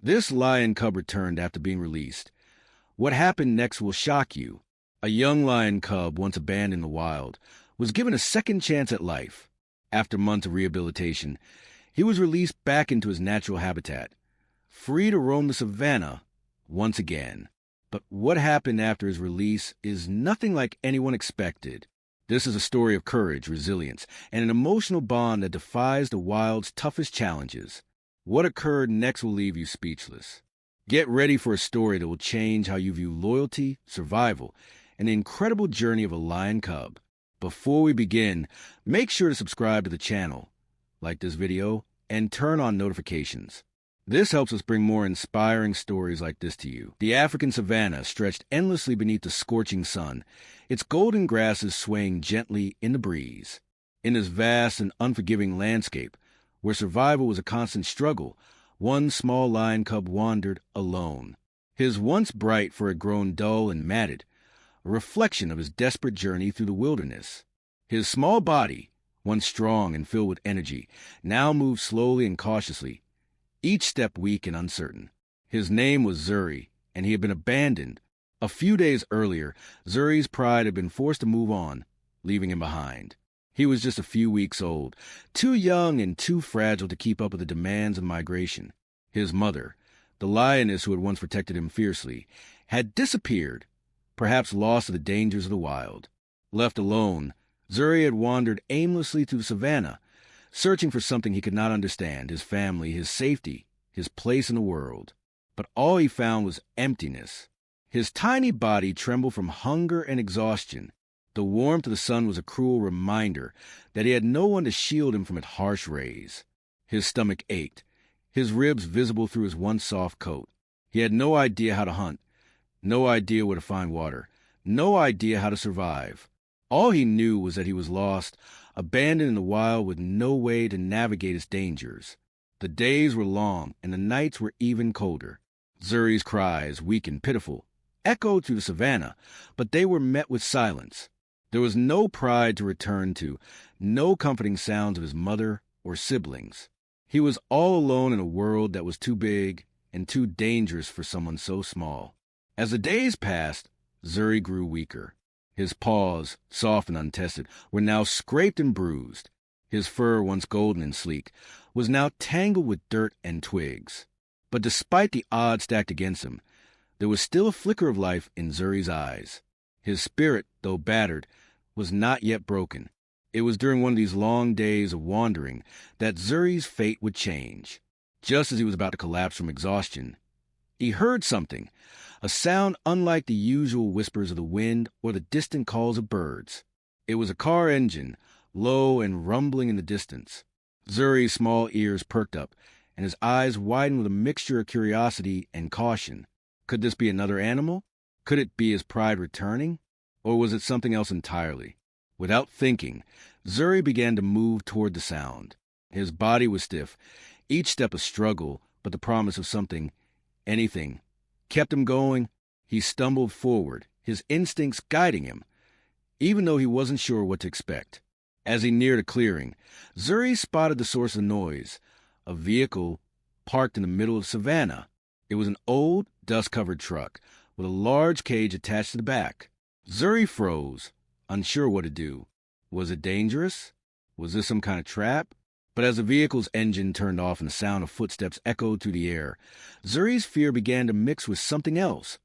This lion cub returned after being released. What happened next will shock you. A young lion cub, once abandoned in the wild, was given a second chance at life. After months of rehabilitation, he was released back into his natural habitat, free to roam the savannah once again. But what happened after his release is nothing like anyone expected. This is a story of courage, resilience, and an emotional bond that defies the wild's toughest challenges. What occurred next will leave you speechless. Get ready for a story that will change how you view loyalty, survival, and the incredible journey of a lion cub. Before we begin, make sure to subscribe to the channel, like this video, and turn on notifications. This helps us bring more inspiring stories like this to you. The African savanna stretched endlessly beneath the scorching sun, its golden grasses swaying gently in the breeze. In this vast and unforgiving landscape, where survival was a constant struggle, one small lion cub wandered alone. His once bright fur had grown dull and matted, a reflection of his desperate journey through the wilderness. His small body, once strong and filled with energy, now moved slowly and cautiously, each step weak and uncertain. His name was Zuri, and he had been abandoned. A few days earlier, Zuri's pride had been forced to move on, leaving him behind. He was just a few weeks old, too young and too fragile to keep up with the demands of migration. His mother, the lioness who had once protected him fiercely, had disappeared, perhaps lost to the dangers of the wild. Left alone, Zuri had wandered aimlessly through the savannah, searching for something he could not understand, his family, his safety, his place in the world. But all he found was emptiness. His tiny body trembled from hunger and exhaustion. The warmth of the sun was a cruel reminder that he had no one to shield him from its harsh rays. His stomach ached, his ribs visible through his once soft coat. He had no idea how to hunt, no idea where to find water, no idea how to survive. All he knew was that he was lost, abandoned in the wild with no way to navigate its dangers. The days were long, and the nights were even colder. Zuri's cries, weak and pitiful, echoed through the savannah, but they were met with silence. There was no pride to return to, no comforting sounds of his mother or siblings. He was all alone in a world that was too big and too dangerous for someone so small. As the days passed, Zuri grew weaker. His paws, soft and untested, were now scraped and bruised. His fur, once golden and sleek, was now tangled with dirt and twigs. But despite the odds stacked against him, there was still a flicker of life in Zuri's eyes. His spirit, though battered, was not yet broken. It was during one of these long days of wandering that Zuri's fate would change. Just as he was about to collapse from exhaustion, he heard something, a sound unlike the usual whispers of the wind or the distant calls of birds. It was a car engine, low and rumbling in the distance. Zuri's small ears perked up, and his eyes widened with a mixture of curiosity and caution. Could this be another animal? Could it be his pride returning? Or was it something else entirely? Without thinking, Zuri began to move toward the sound. His body was stiff, each step a struggle, but the promise of something, anything, kept him going. He stumbled forward, his instincts guiding him, even though he wasn't sure what to expect. As he neared a clearing, Zuri spotted the source of noise, a vehicle parked in the middle of the savannah. It was an old, dust-covered truck with a large cage attached to the back. Zuri froze, unsure what to do. Was it dangerous? Was this some kind of trap? But as the vehicle's engine turned off and the sound of footsteps echoed through the air, Zuri's fear began to mix with something else,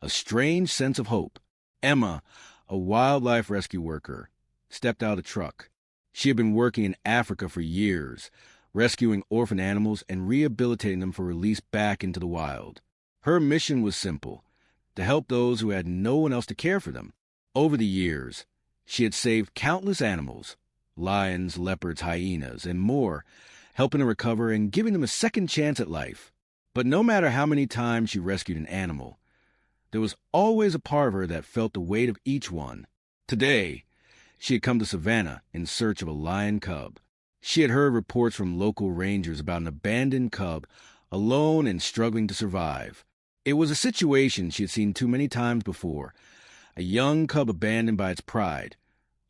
a strange sense of hope. Emma, a wildlife rescue worker, stepped out of the truck. She had been working in Africa for years, rescuing orphan animals and rehabilitating them for release back into the wild. Her mission was simple, to help those who had no one else to care for them. Over the years, she had saved countless animals, lions, leopards, hyenas, and more, helping them recover and giving them a second chance at life. But no matter how many times she rescued an animal, there was always a part of her that felt the weight of each one. Today, she had come to Savannah in search of a lion cub. She had heard reports from local rangers about an abandoned cub, alone and struggling to survive. It was a situation she had seen too many times before, a young cub abandoned by its pride,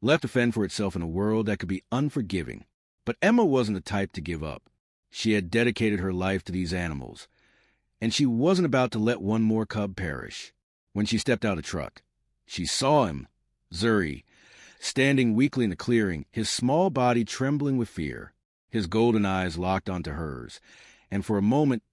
left to fend for itself in a world that could be unforgiving. But Emma wasn't the type to give up. She had dedicated her life to these animals, and she wasn't about to let one more cub perish. When she stepped out of the truck, she saw him, Zuri, standing weakly in the clearing, his small body trembling with fear. His golden eyes locked onto hers, and for a moment,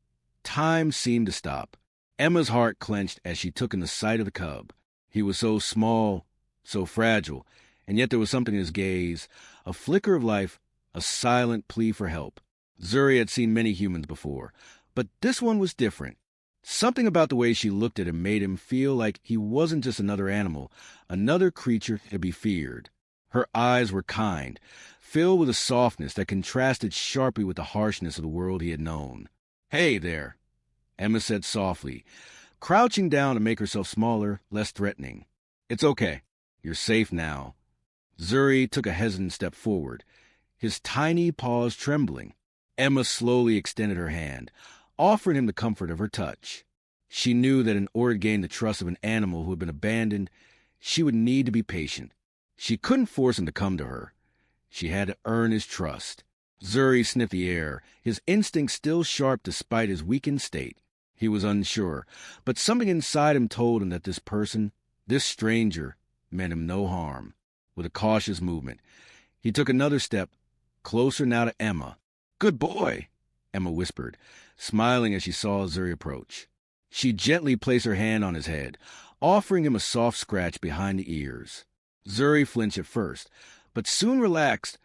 time seemed to stop. Emma's heart clenched as she took in the sight of the cub. He was so small, so fragile, and yet there was something in his gaze, a flicker of life, a silent plea for help. Zuri had seen many humans before, but this one was different. Something about the way she looked at him made him feel like he wasn't just another animal, another creature to be feared. Her eyes were kind, filled with a softness that contrasted sharply with the harshness of the world he had known. "Hey there," Emma said softly, crouching down to make herself smaller, less threatening. "It's okay. You're safe now." Zuri took a hesitant step forward, his tiny paws trembling. Emma slowly extended her hand, offering him the comfort of her touch. She knew that in order to gain the trust of an animal who had been abandoned, she would need to be patient. She couldn't force him to come to her. She had to earn his trust. Zuri sniffed the air, his instincts still sharp despite his weakened state. He was unsure, but something inside him told him that this person, this stranger, meant him no harm. With a cautious movement, he took another step, closer now to Emma. "Good boy," Emma whispered, smiling as she saw Zuri approach. She gently placed her hand on his head, offering him a soft scratch behind the ears. Zuri flinched at first, but soon relaxed,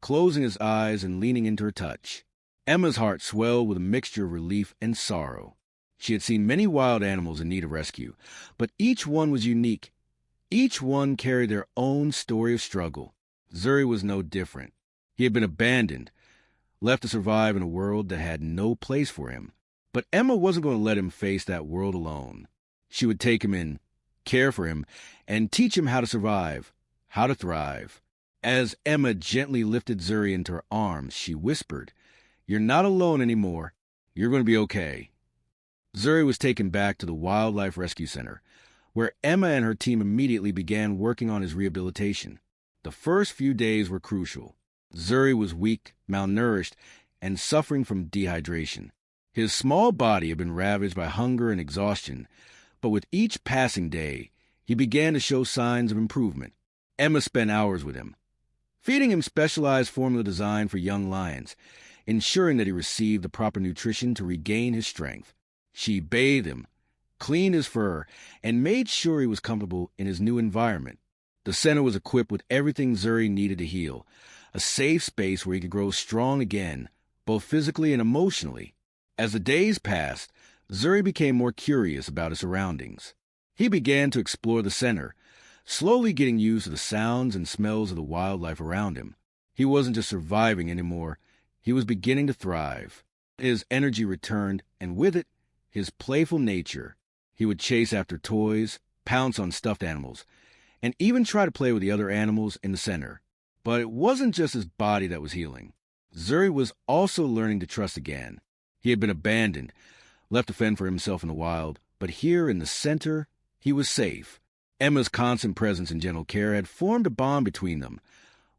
closing his eyes and leaning into her touch. Emma's heart swelled with a mixture of relief and sorrow. She had seen many wild animals in need of rescue, but each one was unique. Each one carried their own story of struggle. Zuri was no different. He had been abandoned, left to survive in a world that had no place for him. But Emma wasn't going to let him face that world alone. She would take him in, care for him, and teach him how to survive, how to thrive. As Emma gently lifted Zuri into her arms, she whispered, "You're not alone anymore. You're going to be okay." Zuri was taken back to the Wildlife Rescue Center, where Emma and her team immediately began working on his rehabilitation. The first few days were crucial. Zuri was weak, malnourished, and suffering from dehydration. His small body had been ravaged by hunger and exhaustion, but with each passing day, he began to show signs of improvement. Emma spent hours with him, feeding him specialized formula designed for young lions, ensuring that he received the proper nutrition to regain his strength. She bathed him, cleaned his fur, and made sure he was comfortable in his new environment. The center was equipped with everything Zuri needed to heal, a safe space where he could grow strong again, both physically and emotionally. As the days passed, Zuri became more curious about his surroundings. He began to explore the center, slowly getting used to the sounds and smells of the wildlife around him. He wasn't just surviving anymore, he was beginning to thrive. His energy returned, and with it, his playful nature. He would chase after toys, pounce on stuffed animals, and even try to play with the other animals in the center. But it wasn't just his body that was healing. Zuri was also learning to trust again. He had been abandoned, left to fend for himself in the wild, but here in the center, he was safe. Emma's constant presence and gentle care had formed a bond between them,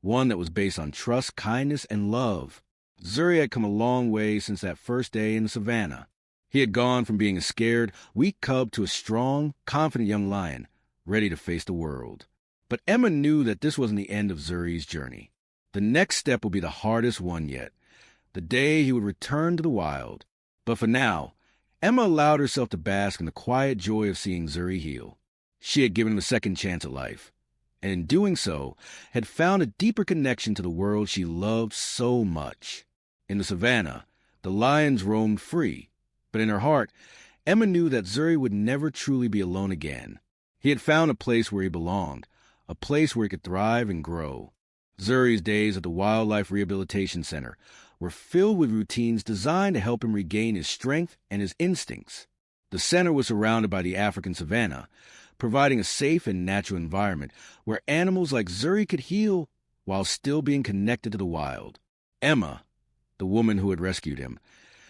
one that was based on trust, kindness, and love. Zuri had come a long way since that first day in the savannah. He had gone from being a scared, weak cub to a strong, confident young lion, ready to face the world. But Emma knew that this wasn't the end of Zuri's journey. The next step would be the hardest one yet, the day he would return to the wild. But for now, Emma allowed herself to bask in the quiet joy of seeing Zuri heal. She had given him a second chance at life, and in doing so, had found a deeper connection to the world she loved so much. In the savannah, the lions roamed free, but in her heart, Emma knew that Zuri would never truly be alone again. He had found a place where he belonged, a place where he could thrive and grow. Zuri's days at the Wildlife Rehabilitation Center were filled with routines designed to help him regain his strength and his instincts. The center was surrounded by the African savanna, providing a safe and natural environment where animals like Zuri could heal while still being connected to the wild. Emma, the woman who had rescued him,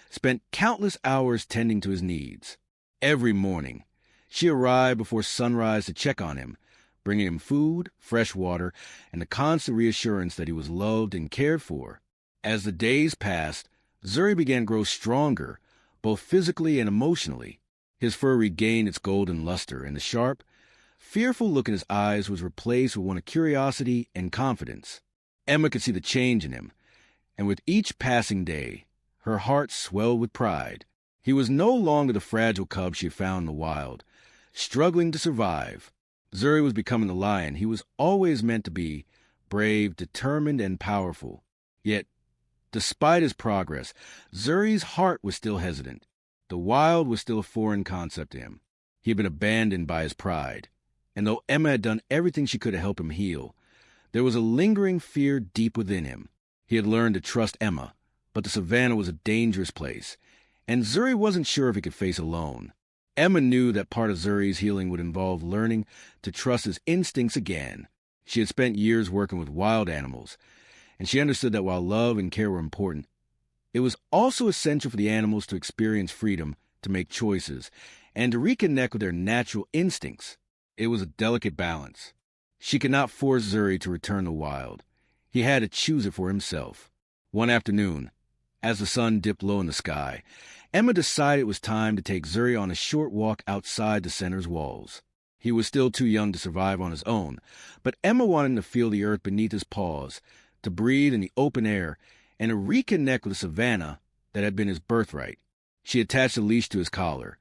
spent countless hours tending to his needs. Every morning, she arrived before sunrise to check on him, bringing him food, fresh water, and the constant reassurance that he was loved and cared for. As the days passed, Zuri began to grow stronger, both physically and emotionally. His fur regained its golden luster, and the sharp, fearful look in his eyes was replaced with one of curiosity and confidence. Emma could see the change in him, and with each passing day, her heart swelled with pride. He was no longer the fragile cub she had found in the wild, struggling to survive. Zuri was becoming the lion he was always meant to be, brave, determined, and powerful. Yet, despite his progress, Zuri's heart was still hesitant. The wild was still a foreign concept to him. He had been abandoned by his pride. And though Emma had done everything she could to help him heal, there was a lingering fear deep within him. He had learned to trust Emma, but the savannah was a dangerous place, and Zuri wasn't sure if he could face alone. Emma knew that part of Zuri's healing would involve learning to trust his instincts again. She had spent years working with wild animals, and she understood that while love and care were important, it was also essential for the animals to experience freedom, to make choices, and to reconnect with their natural instincts. It was a delicate balance. She could not force Zuri to return to wild. He had to choose it for himself. One afternoon, as the sun dipped low in the sky, Emma decided it was time to take Zuri on a short walk outside the center's walls. He was still too young to survive on his own, but Emma wanted him to feel the earth beneath his paws, to breathe in the open air, and to reconnect with the savannah that had been his birthright. She attached a leash to his collar,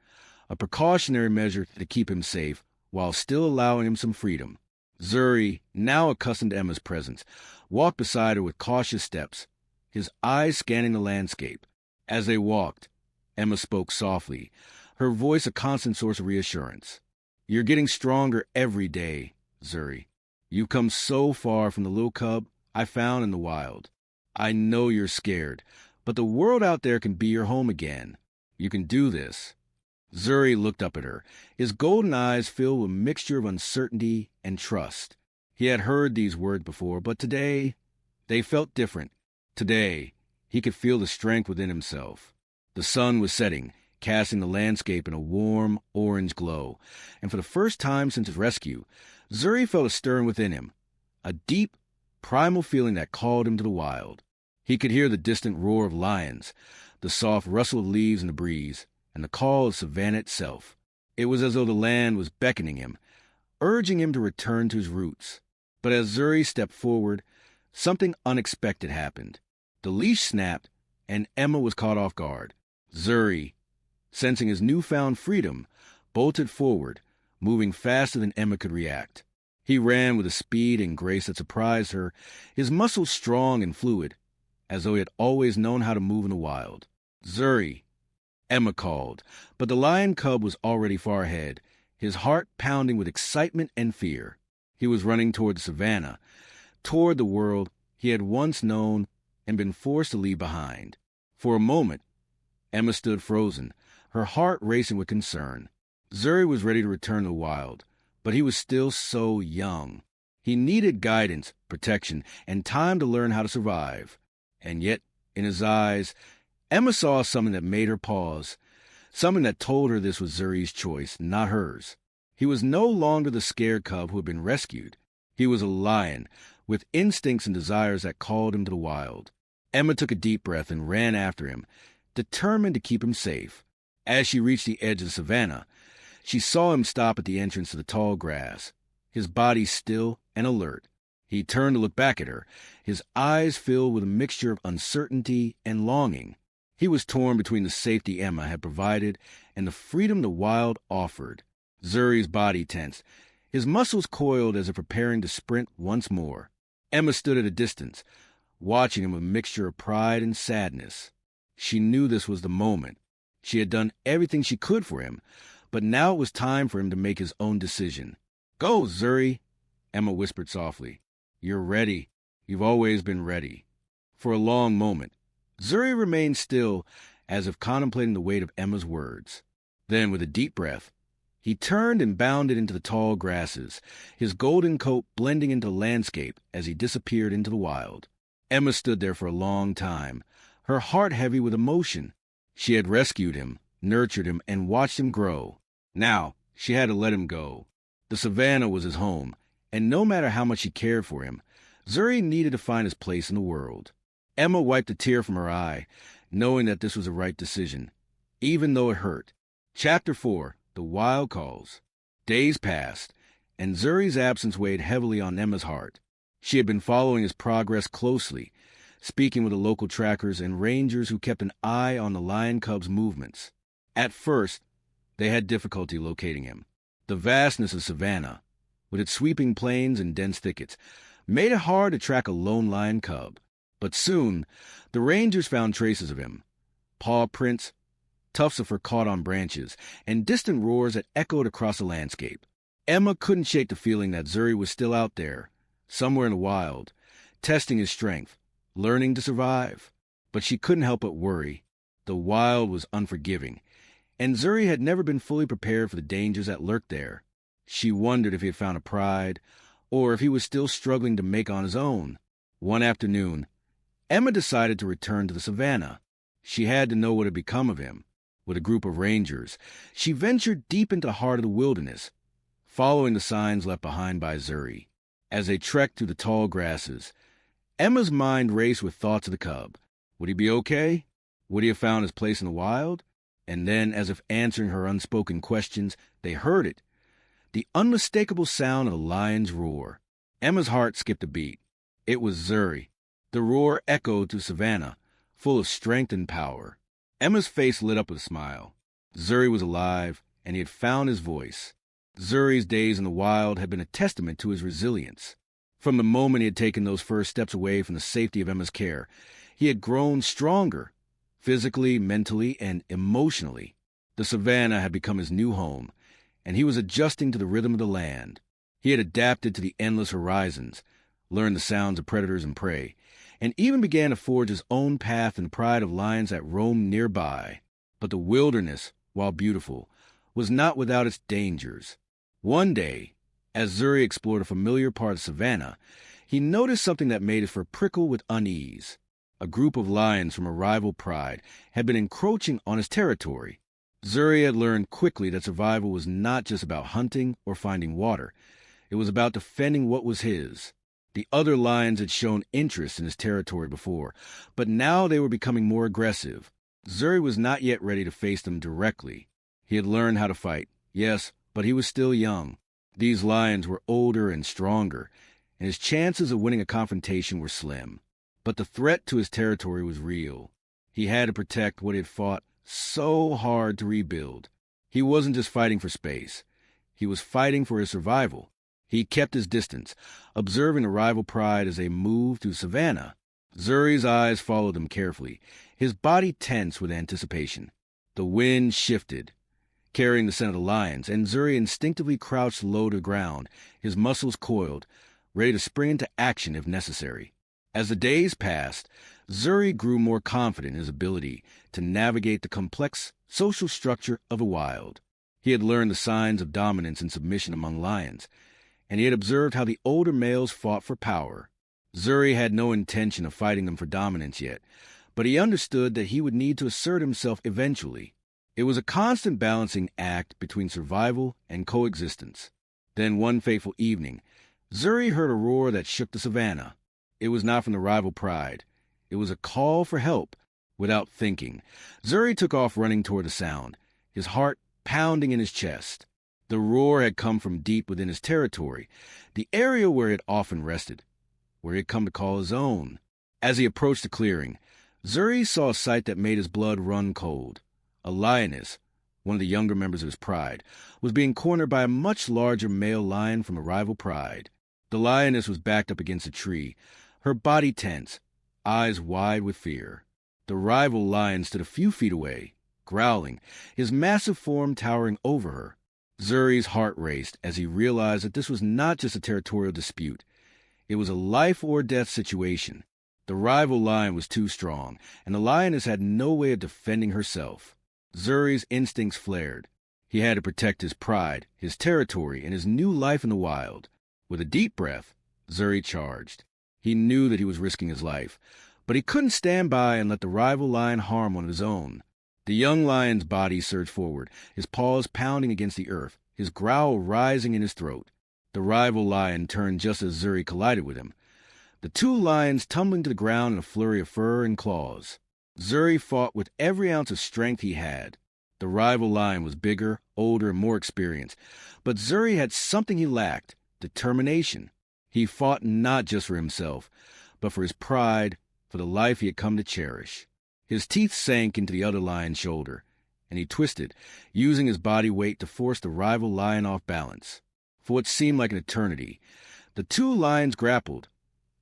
a precautionary measure to keep him safe, while still allowing him some freedom. Zuri, now accustomed to Emma's presence, walked beside her with cautious steps, his eyes scanning the landscape. As they walked, Emma spoke softly, her voice a constant source of reassurance. "You're getting stronger every day, Zuri. You've come so far from the little cub I found in the wild. I know you're scared, but the world out there can be your home again. You can do this." Zuri looked up at her, his golden eyes filled with a mixture of uncertainty and trust. He had heard these words before, but today they felt different. Today, he could feel the strength within himself. The sun was setting, casting the landscape in a warm, orange glow, and for the first time since his rescue, Zuri felt a stirring within him, a deep, primal feeling that called him to the wild. He could hear the distant roar of lions, the soft rustle of leaves in the breeze, and the call of savannah itself. It was as though the land was beckoning him, urging him to return to his roots. But as Zuri stepped forward, something unexpected happened. The leash snapped, and Emma was caught off guard. Zuri, sensing his newfound freedom, bolted forward, moving faster than Emma could react. He ran with a speed and grace that surprised her, his muscles strong and fluid, as though he had always known how to move in the wild. "Zuri," Emma called, but the lion cub was already far ahead, his heart pounding with excitement and fear. He was running toward the savannah, toward the world he had once known and been forced to leave behind. For a moment, Emma stood frozen, her heart racing with concern. Zuri was ready to return to the wild, but he was still so young. He needed guidance, protection, and time to learn how to survive. And yet, in his eyes, Emma saw something that made her pause, something that told her this was Zuri's choice, not hers. He was no longer the scared cub who had been rescued. He was a lion, with instincts and desires that called him to the wild. Emma took a deep breath and ran after him, determined to keep him safe. As she reached the edge of the savannah, she saw him stop at the entrance to the tall grass, his body still and alert. He turned to look back at her, his eyes filled with a mixture of uncertainty and longing. He was torn between the safety Emma had provided and the freedom the wild offered. Zuri's body tensed, his muscles coiled as if preparing to sprint once more. Emma stood at a distance, watching him with a mixture of pride and sadness. She knew this was the moment. She had done everything she could for him, but now it was time for him to make his own decision. "Go, Zuri," Emma whispered softly. "You're ready. You've always been ready." For a long moment, Zuri remained still, as if contemplating the weight of Emma's words. Then, with a deep breath, he turned and bounded into the tall grasses, his golden coat blending into the landscape as he disappeared into the wild. Emma stood there for a long time, her heart heavy with emotion. She had rescued him, nurtured him, and watched him grow. Now, she had to let him go. The savannah was his home, and no matter how much she cared for him, Zuri needed to find his place in the world. Emma wiped a tear from her eye, knowing that this was the right decision. even though it hurt. Chapter 4, The Wild Calls. Days passed, and Zuri's absence weighed heavily on Emma's heart. She had been following his progress closely, speaking with the local trackers and rangers who kept an eye on the lion cub's movements. At first, they had difficulty locating him. The vastness of savanna, with its sweeping plains and dense thickets, made it hard to track a lone lion cub. But soon, the rangers found traces of him. Paw prints, tufts of fur caught on branches, and distant roars that echoed across the landscape. Emma couldn't shake the feeling that Zuri was still out there, somewhere in the wild, testing his strength, learning to survive. But she couldn't help but worry. The wild was unforgiving, and Zuri had never been fully prepared for the dangers that lurked there. She wondered if he had found a pride, or if he was still struggling to make on his own. One afternoon, Emma decided to return to the savannah. She had to know what had become of him. With a group of rangers, she ventured deep into the heart of the wilderness, following the signs left behind by Zuri. As they trekked through the tall grasses, Emma's mind raced with thoughts of the cub. Would he be okay? Would he have found his place in the wild? And then, as if answering her unspoken questions, they heard it. The unmistakable sound of a lion's roar. Emma's heart skipped a beat. It was Zuri. The roar echoed through savannah, full of strength and power. Emma's face lit up with a smile. Zuri was alive, and he had found his voice. Zuri's days in the wild had been a testament to his resilience. From the moment he had taken those first steps away from the safety of Emma's care, he had grown stronger, physically, mentally, and emotionally. The savannah had become his new home, and he was adjusting to the rhythm of the land. He had adapted to the endless horizons, learned the sounds of predators and prey, and even began to forge his own path in the pride of lions that roamed nearby. But the wilderness, while beautiful, was not without its dangers. One day, as Zuri explored a familiar part of savannah, he noticed something that made his fur prickle with unease. A group of lions from a rival pride had been encroaching on his territory. Zuri had learned quickly that survival was not just about hunting or finding water. It was about defending what was his. The other lions had shown interest in his territory before, but now they were becoming more aggressive. Zuri was not yet ready to face them directly. He had learned how to fight, yes, but he was still young. These lions were older and stronger, and his chances of winning a confrontation were slim. But the threat to his territory was real. He had to protect what he had fought so hard to rebuild. He wasn't just fighting for space. He was fighting for his survival. He kept his distance, observing the rival pride as they moved through savannah. Zuri's eyes followed them carefully, his body tense with anticipation. The wind shifted, carrying the scent of the lions, and Zuri instinctively crouched low to the ground, his muscles coiled, ready to spring into action if necessary. As the days passed, Zuri grew more confident in his ability to navigate the complex social structure of the wild. He had learned the signs of dominance and submission among lions, and he had observed how the older males fought for power. Zuri had no intention of fighting them for dominance yet, but he understood that he would need to assert himself eventually. It was a constant balancing act between survival and coexistence. Then one fateful evening, Zuri heard a roar that shook the savannah. It was not from the rival pride. It was a call for help. Without thinking, Zuri took off running toward the sound, his heart pounding in his chest. The roar had come from deep within his territory, the area where he had often rested, where he had come to call his own. As he approached the clearing, Zuri saw a sight that made his blood run cold. A lioness, one of the younger members of his pride, was being cornered by a much larger male lion from a rival pride. The lioness was backed up against a tree, her body tense, eyes wide with fear. The rival lion stood a few feet away, growling, his massive form towering over her. Zuri's heart raced as he realized that this was not just a territorial dispute. It was a life-or-death situation. The rival lion was too strong, and the lioness had no way of defending herself. Zuri's instincts flared. He had to protect his pride, his territory, and his new life in the wild. With a deep breath, Zuri charged. He knew that he was risking his life, but he couldn't stand by and let the rival lion harm one of his own. The young lion's body surged forward, his paws pounding against the earth, his growl rising in his throat. The rival lion turned just as Zuri collided with him, the two lions tumbling to the ground in a flurry of fur and claws. Zuri fought with every ounce of strength he had. The rival lion was bigger, older, and more experienced. But Zuri had something he lacked: determination. He fought not just for himself, but for his pride, for the life he had come to cherish. His teeth sank into the other lion's shoulder, and he twisted, using his body weight to force the rival lion off balance. For what seemed like an eternity, the two lions grappled,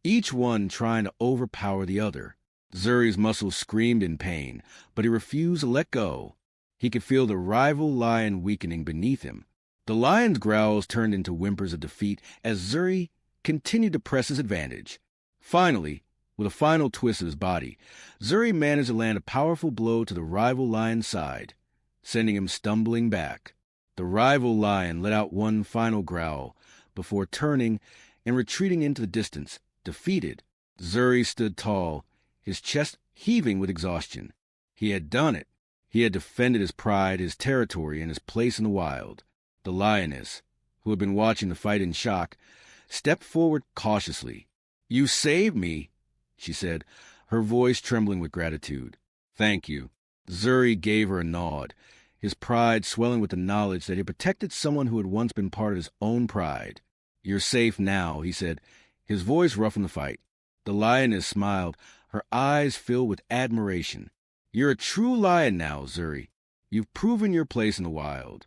each one trying to overpower the other. Zuri's muscles screamed in pain, but he refused to let go. He could feel the rival lion weakening beneath him. The lion's growls turned into whimpers of defeat as Zuri continued to press his advantage. Finally, with a final twist of his body, Zuri managed to land a powerful blow to the rival lion's side, sending him stumbling back. The rival lion let out one final growl before turning and retreating into the distance, defeated. Zuri stood tall, his chest heaving with exhaustion. He had done it. He had defended his pride, his territory, and his place in the wild. The lioness, who had been watching the fight in shock, stepped forward cautiously. "You saved me," she said, her voice trembling with gratitude. "Thank you." Zuri gave her a nod, his pride swelling with the knowledge that he protected someone who had once been part of his own pride. "You're safe now," he said, his voice rough in the fight. The lioness smiled, her eyes filled with admiration. "You're a true lion now, Zuri. You've proven your place in the wild."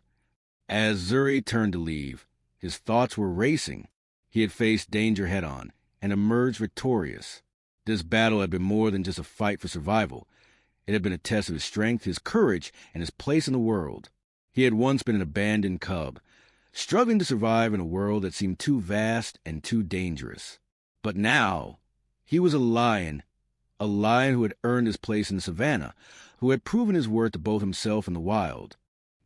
As Zuri turned to leave, his thoughts were racing. He had faced danger head-on and emerged victorious. This battle had been more than just a fight for survival. It had been a test of his strength, his courage, and his place in the world. He had once been an abandoned cub, struggling to survive in a world that seemed too vast and too dangerous. But now, he was a lion who had earned his place in the savannah, who had proven his worth to both himself and the wild.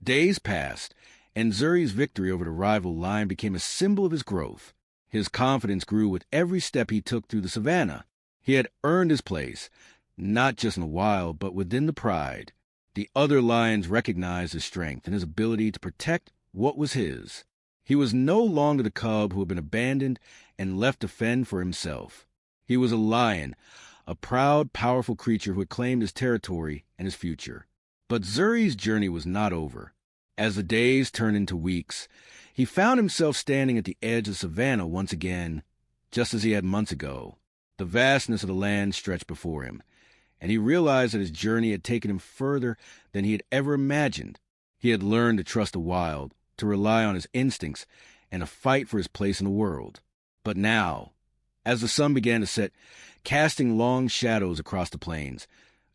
Days passed, and Zuri's victory over the rival lion became a symbol of his growth. His confidence grew with every step he took through the savannah. He had earned his place, not just in the wild, but within the pride. The other lions recognized his strength and his ability to protect what was his. He was no longer the cub who had been abandoned and left to fend for himself. He was a lion, a proud, powerful creature who had claimed his territory and his future. But Zuri's journey was not over. As the days turned into weeks, he found himself standing at the edge of the savannah once again, just as he had months ago. The vastness of the land stretched before him, and he realized that his journey had taken him further than he had ever imagined. He had learned to trust the wild, to rely on his instincts, and to fight for his place in the world. But now, as the sun began to set, casting long shadows across the plains,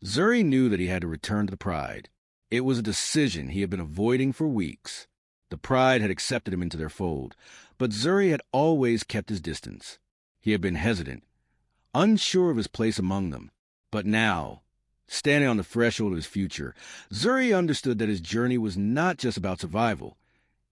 Zuri knew that he had to return to the pride. It was a decision he had been avoiding for weeks. The pride had accepted him into their fold, but Zuri had always kept his distance. He had been hesitant, unsure of his place among them. But now, standing on the threshold of his future, Zuri understood that his journey was not just about survival.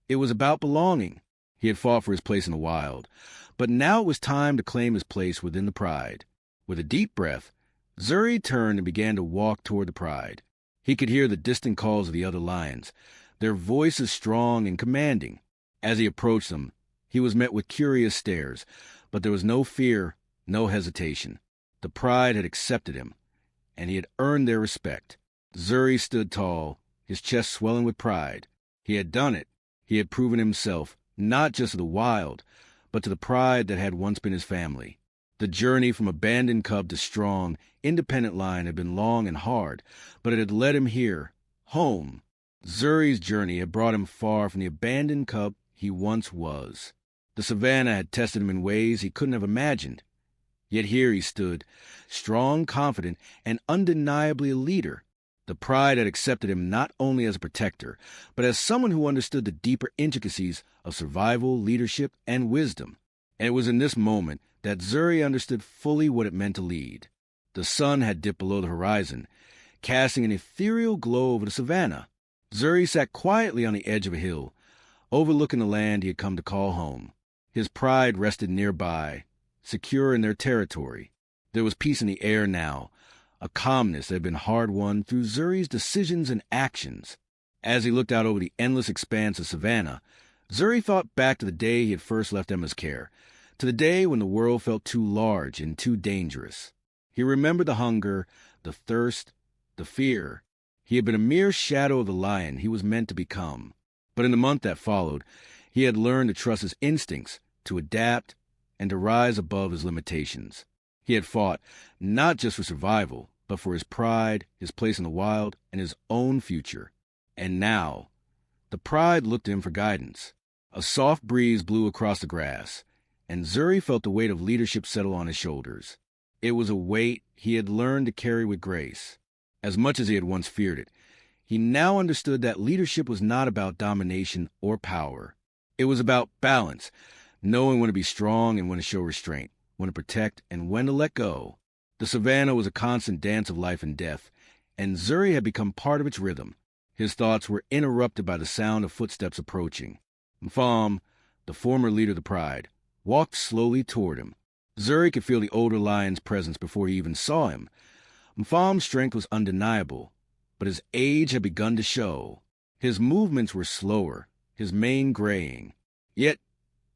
It was about belonging. He had fought for his place in the wild, but now it was time to claim his place within the pride. With a deep breath, Zuri turned and began to walk toward the pride. He could hear the distant calls of the other lions, their voices strong and commanding. As he approached them, he was met with curious stares, but there was no fear, no hesitation. The pride had accepted him, and he had earned their respect. Zuri stood tall, his chest swelling with pride. He had done it. He had proven himself, not just to the wild, but to the pride that had once been his family. The journey from abandoned cub to strong, independent lion had been long and hard, but it had led him here, home. Zuri's journey had brought him far from the abandoned cub he once was. The savannah had tested him in ways he couldn't have imagined. Yet here he stood, strong, confident, and undeniably a leader. The pride had accepted him not only as a protector, but as someone who understood the deeper intricacies of survival, leadership, and wisdom. And it was in this moment that Zuri understood fully what it meant to lead. The sun had dipped below the horizon, casting an ethereal glow over the savannah. Zuri sat quietly on the edge of a hill, overlooking the land he had come to call home. His pride rested nearby, secure in their territory. There was peace in the air now, a calmness that had been hard-won through Zuri's decisions and actions. As he looked out over the endless expanse of savannah, Zuri thought back to the day he had first left Emma's care, to the day when the world felt too large and too dangerous. He remembered the hunger, the thirst, the fear. He had been a mere shadow of the lion he was meant to become. But in the month that followed, he had learned to trust his instincts, to adapt, and to rise above his limitations. He had fought not just for survival, but for his pride, his place in the wild, and his own future. And now, the pride looked to him for guidance. A soft breeze blew across the grass, and Zuri felt the weight of leadership settle on his shoulders. It was a weight he had learned to carry with grace. As much as he had once feared it, he now understood that leadership was not about domination or power. It was about balance, knowing when to be strong and when to show restraint, when to protect and when to let go. The savannah was a constant dance of life and death, and Zuri had become part of its rhythm. His thoughts were interrupted by the sound of footsteps approaching. Mfam, the former leader of the pride, walked slowly toward him. Zuri could feel the older lion's presence before he even saw him. Mfam's strength was undeniable, but his age had begun to show. His movements were slower, his mane graying. Yet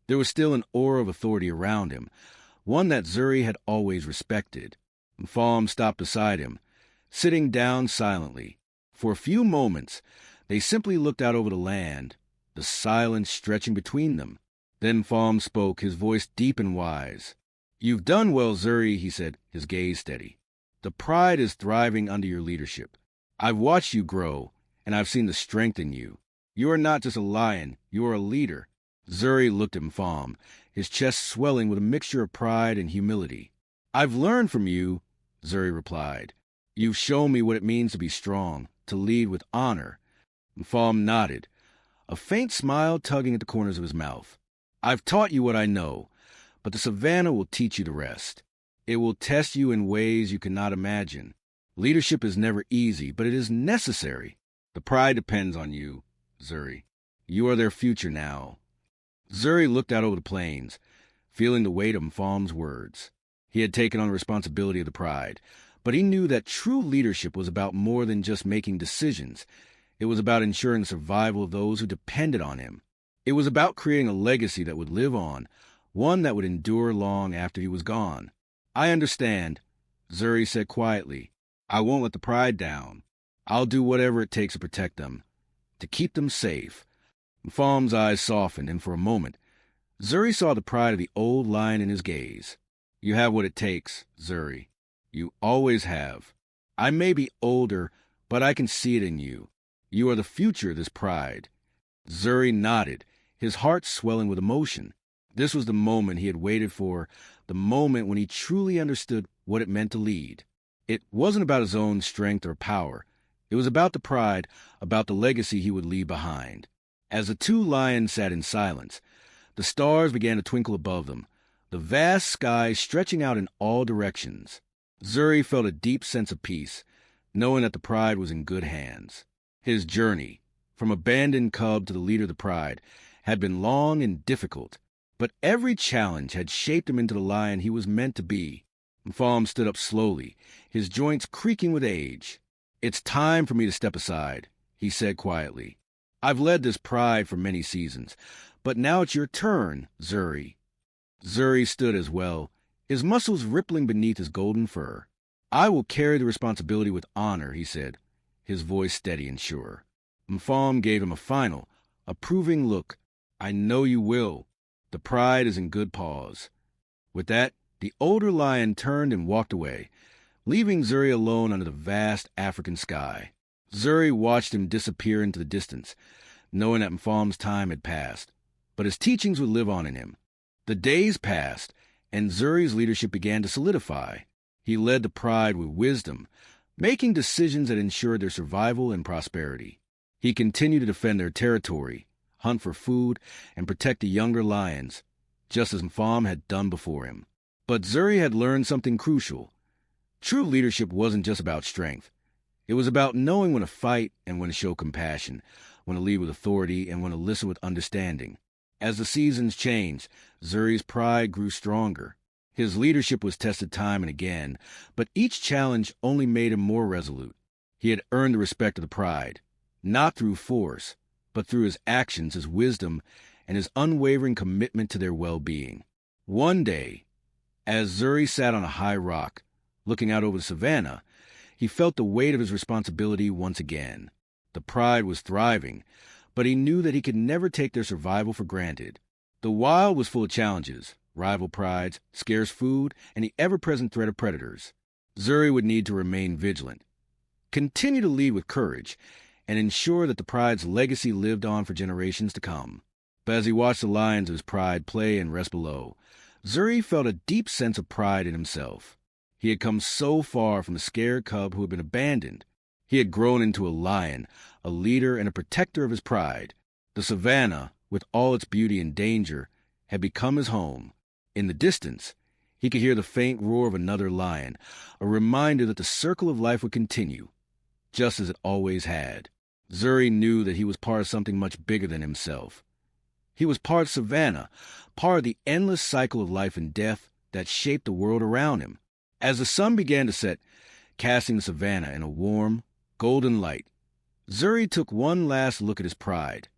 there was still an aura of authority around him, one that Zuri had always respected. Mfam stopped beside him, sitting down silently. For a few moments, they simply looked out over the land, the silence stretching between them. Then Mfam spoke, his voice deep and wise. "You've done well, Zuri," he said, his gaze steady. "The pride is thriving under your leadership. I've watched you grow, and I've seen the strength in you. You are not just a lion, you are a leader." Zuri looked at Mfam, his chest swelling with a mixture of pride and humility. "I've learned from you," Zuri replied. "You've shown me what it means to be strong, to lead with honor." Mfam nodded, a faint smile tugging at the corners of his mouth. "I've taught you what I know, but the savannah will teach you the rest. It will test you in ways you cannot imagine. Leadership is never easy, but it is necessary. The pride depends on you, Zuri. You are their future now." Zuri looked out over the plains, feeling the weight of Mfam's words. He had taken on the responsibility of the pride, but he knew that true leadership was about more than just making decisions. It was about ensuring the survival of those who depended on him. It was about creating a legacy that would live on, one that would endure long after he was gone. "I understand," Zuri said quietly. "I won't let the pride down. I'll do whatever it takes to protect them, to keep them safe." Mfam's eyes softened, and for a moment, Zuri saw the pride of the old lion in his gaze. "You have what it takes, Zuri. You always have. I may be older, but I can see it in you. You are the future of this pride." Zuri nodded, his heart swelling with emotion. This was the moment he had waited for, the moment when he truly understood what it meant to lead. It wasn't about his own strength or power. It was about the pride, about the legacy he would leave behind. As the two lions sat in silence, the stars began to twinkle above them, the vast sky stretching out in all directions. Zuri felt a deep sense of peace, knowing that the pride was in good hands. His journey, from abandoned cub to the leader of the pride, had been long and difficult, but every challenge had shaped him into the lion he was meant to be. Mfam stood up slowly, his joints creaking with age. "It's time for me to step aside," he said quietly. "I've led this pride for many seasons, but now it's your turn, Zuri." Zuri stood as well, his muscles rippling beneath his golden fur. "I will carry the responsibility with honor," he said, his voice steady and sure. Mfam gave him a final, approving look. "I know you will. The pride is in good paws." With that, the older lion turned and walked away, leaving Zuri alone under the vast African sky. Zuri watched him disappear into the distance, knowing that Mfam's time had passed, but his teachings would live on in him. The days passed, and Zuri's leadership began to solidify. He led the pride with wisdom, making decisions that ensured their survival and prosperity. He continued to defend their territory, hunt for food, and protect the younger lions, just as Mfam had done before him. But Zuri had learned something crucial. True leadership wasn't just about strength. It was about knowing when to fight and when to show compassion, when to lead with authority and when to listen with understanding. As the seasons changed, Zuri's pride grew stronger. His leadership was tested time and again, but each challenge only made him more resolute. He had earned the respect of the pride, not through force, but through his actions, his wisdom, and his unwavering commitment to their well-being. One day, as Zuri sat on a high rock, looking out over the savannah, He felt the weight of his responsibility once again. The pride was thriving, but he knew that he could never take their survival for granted. The wild was full of challenges, rival prides, scarce food, and the ever-present threat of predators. Zuri would need to remain vigilant, continue to lead with courage, and ensure that the pride's legacy lived on for generations to come. But as he watched the lions of his pride play and rest below, Zuri felt a deep sense of pride in himself. He had come so far from a scared cub who had been abandoned. He had grown into a lion, a leader and a protector of his pride. The savannah, with all its beauty and danger, had become his home. In the distance, he could hear the faint roar of another lion, a reminder that the circle of life would continue, just as it always had. Zuri knew that he was part of something much bigger than himself. He was part of savannah, part of the endless cycle of life and death that shaped the world around him. As the sun began to set, casting the savannah in a warm, golden light, Zuri took one last look at his pride,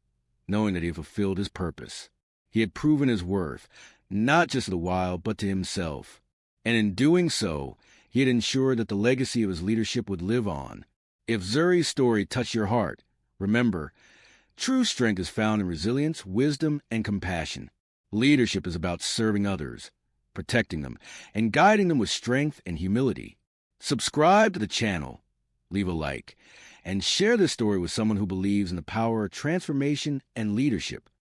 knowing that he had fulfilled his purpose. He had proven his worth, not just to the wild, but to himself. And in doing so, he had ensured that the legacy of his leadership would live on. If Zuri's story touched your heart, remember, true strength is found in resilience, wisdom, and compassion. Leadership is about serving others, protecting them, and guiding them with strength and humility. Subscribe to the channel, leave a like, and share this story with someone who believes in the power of transformation and leadership.